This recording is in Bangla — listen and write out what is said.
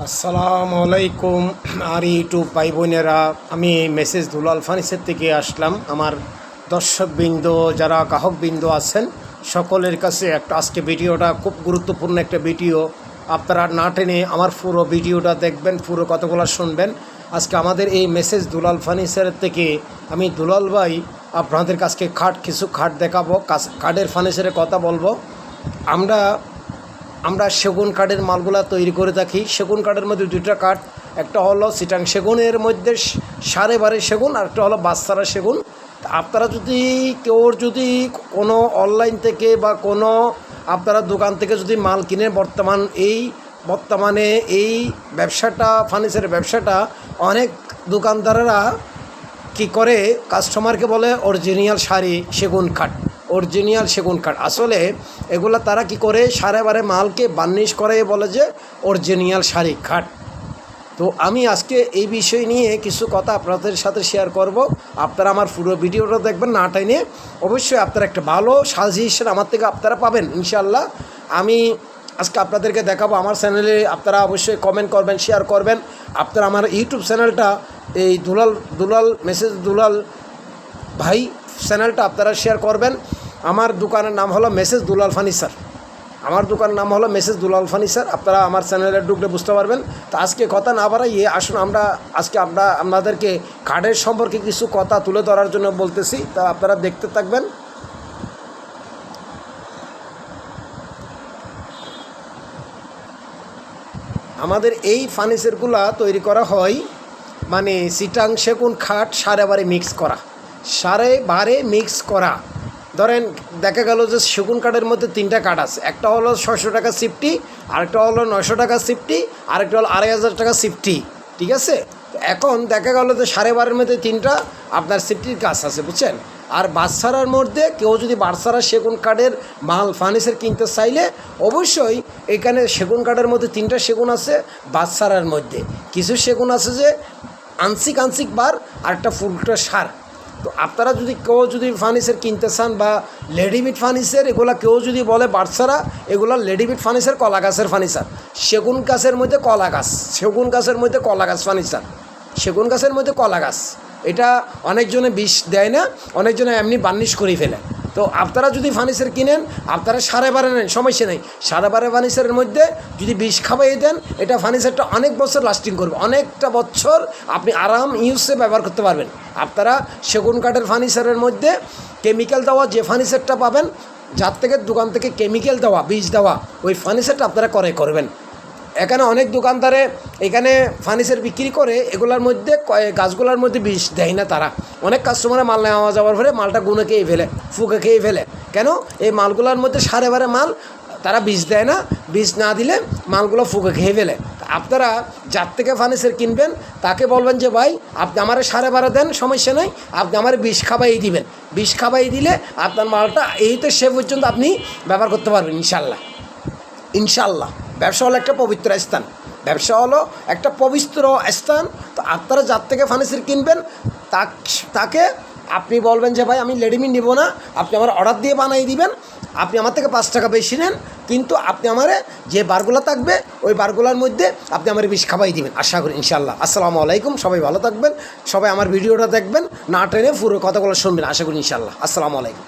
আসসালামু আলাইকুম আর ইউটিউব ভাই বোনেরা, আমি মেসেজ দুলাল ফার্নিচার থেকে আসলাম। আমার দর্শকবৃন্দ যারা গ্রাহকবৃন্দ আছেন সকলের কাছে আজকে ভিডিওটা খুব গুরুত্বপূর্ণ একটা ভিডিও। আপনারা না টেনে আমার পুরো ভিডিওটা দেখবেন, পুরো কথাগুলো শুনবেন। আজকে আমাদের এই মেসেজ দুলাল ফার্নিচারের থেকে আমি দুলাল ভাই আপনাদের কাছে কিছু খাট দেখাবো, কাঠের ফার্নিচারের কথা বলবো। আমরা সেগুন কাঠের মালগুলা তৈরি করে থাকি। সেগুন কাঠের মধ্যে দুইটা কাঠ, একটা হলো চিটাং সেগুনের মধ্যে 12.5 সেগুন, আর একটা হলো বাচ্চারা সেগুন। আপনারা যদি কোনো অনলাইন থেকে বা কোনো আপনারা দোকান থেকে যদি মাল কিনেন, বর্তমানে এই ব্যবসাটা, ফার্নিচারের ব্যবসাটা, অনেক দোকানদারেরা কি করে কাস্টমারকে বলে অরিজিনাল সেগুন কাঠ। আসলে এগুলা তারা কি করে সারেবারে মালকে বার্নিশ করে বলে যে অরিজিনাল কাঠ। তো আমি আজকে এই বিষয় নিয়ে কিছু কথা আপনাদের সাথে শেয়ার করব। আপনারা আমার পুরো ভিডিওটা দেখবেন, না টাইনে। অবশ্যই আপনারা একটা ভালো সাজেশন আমার থেকে আপনারা পাবেন ইনশাল্লাহ। আমি আজকে আপনাদেরকে দেখাবো আমার চ্যানেলে। আপনারা অবশ্যই কমেন্ট করবেন, শেয়ার করবেন। আপনারা আমার ইউটিউব চ্যানেলটা, এই মেসেজ দুলাল ভাই চ্যানেলটা আপনারা শেয়ার করবেন। আমার দোকানের নাম হলো মেসেজ দুলাল ফার্নিচার। আপনারা আমার চ্যানেলে ঢুকলে বুঝতে পারবেন। তো আজকে কথা না বাড়াইয়ে আসুন, আমরা আপনাদেরকে কাঠের সম্পর্কে কিছু কথা তুলে ধরার জন্য বলতেছি। তা আপনারা দেখতে থাকবেন। আমাদের এই ফার্নিচারগুলা তৈরি করা হয় মানে চিটাং সেগুন কাঠ 12.5 মিক্স করা। ধরেন দেখা গেল যে সেগুন কাঠের মধ্যে 3টা কাঠ আছে। একটা হলো 600 টাকা সিফটি, আরেকটা হলো 900 টাকা সিফটি, আরেকটা হলো 2500 টাকা সিফটি। ঠিক আছে, এখন দেখা গেল যে 12.5-এর মধ্যে 3টা আপনার সিফটির কাজ আছে, বুঝছেন। আর বাচ্চারার মধ্যে কেউ যদি বাচ্চারা সেগুন কাঠের মাল ফার্নিচার কিনতে চাইলে অবশ্যই এখানে সেগুন কাঠের মধ্যে 3টা সেগুন আছে। বাচ্চারার মধ্যে কিছু সেগুন আছে যে আংশিক বার, আর একটা ফুলটা সার। তো আপনারা কেউ যদি ফার্নিচার কিনতে চান বা রেডিমেড ফার্নিচার, এগুলো কেউ যদি বলে বাচ্চারা, এগুলো রেডিমেড ফার্নিচার, কলা গাছের ফার্নিচার। সেগুন গাছের মধ্যে কলা গাছ ফার্নিচার। সেগুন গাছের মধ্যে কলা গাছ, এটা অনেকজনে বিষ দেয় না, অনেকজনে এমনি বার্নিশ করে ফেলে। তো আপনারা যদি ফার্নিচার কিনেন, আপনারা 12.5 নেন, সমস্যা নেই। 12.5 ফার্নিচারের মধ্যে যদি বিষ খাওয়াই দেন, এটা ফার্নিচারটা অনেক বছর লাস্টিং করবে, অনেকটা বছর আপনি আরাম ইউজে ব্যবহার করতে পারবেন। আপনারা সেগুন কাঠের ফার্নিচারের মধ্যে কেমিক্যাল দেওয়া যে ফার্নিচারটা পাবেন, যার থেকে দোকান থেকে কেমিক্যাল দেওয়া, বিষ দেওয়া, ওই ফার্নিচারটা আপনারা করবেন। এখানে অনেক দোকানদারে এখানে ফার্নিচার বিক্রি করে, এগুলোর মধ্যে গাছগুলোর মধ্যে বিষ দেয় না তারা। অনেক কাস্টমারে মাল নেওয়া যাওয়ার পরে মালটা গুনে ফুকে খেয়ে ফেলে। কেন? এই মালগুলোর মধ্যে 12.5 মাল, তারা বিষ দেয় না, বিষ না দিলে মালগুলো ফুকে খেয়ে ফেলে। আপনারা যার থেকে ফার্নিচার কিনবেন তাকে বলবেন যে ভাই আপনি আমার 12.5 দেন, সমস্যা নেই, আপনি আমার বিষ খাবাই দিবেন। বিষ খাবাই দিলে আপনার মালটা এইতে সে পর্যন্ত আপনি ব্যবহার করতে পারবেন ইনশাল্লাহ। ব্যবসা হলো একটা পবিত্র স্থান। তো আপনারা যার থেকে ফার্নিচার কিনবেন তাকে আপনি বলবেন যে ভাই আমি রেডিমেড নিব না, আপনি আমার অর্ডার দিয়ে বানিয়ে দিবেন। আপনি আমার থেকে 5 টাকা বেশি নেন, কিন্তু আপনি আমার যে বারগুলো থাকবে ওই বারগুলোর মধ্যে আপনি আমার বিষ খাবাই দিবেন, আশা করি ইনশাল্লাহ। আসসালামু আলাইকুম, সবাই ভালো থাকবেন, সবাই আমার ভিডিওটা দেখবেন, না টেনে পুরো কথাগুলো শুনবেন, আশা করি ইনশাল্লাহ। আসসালামু আলাইকুম।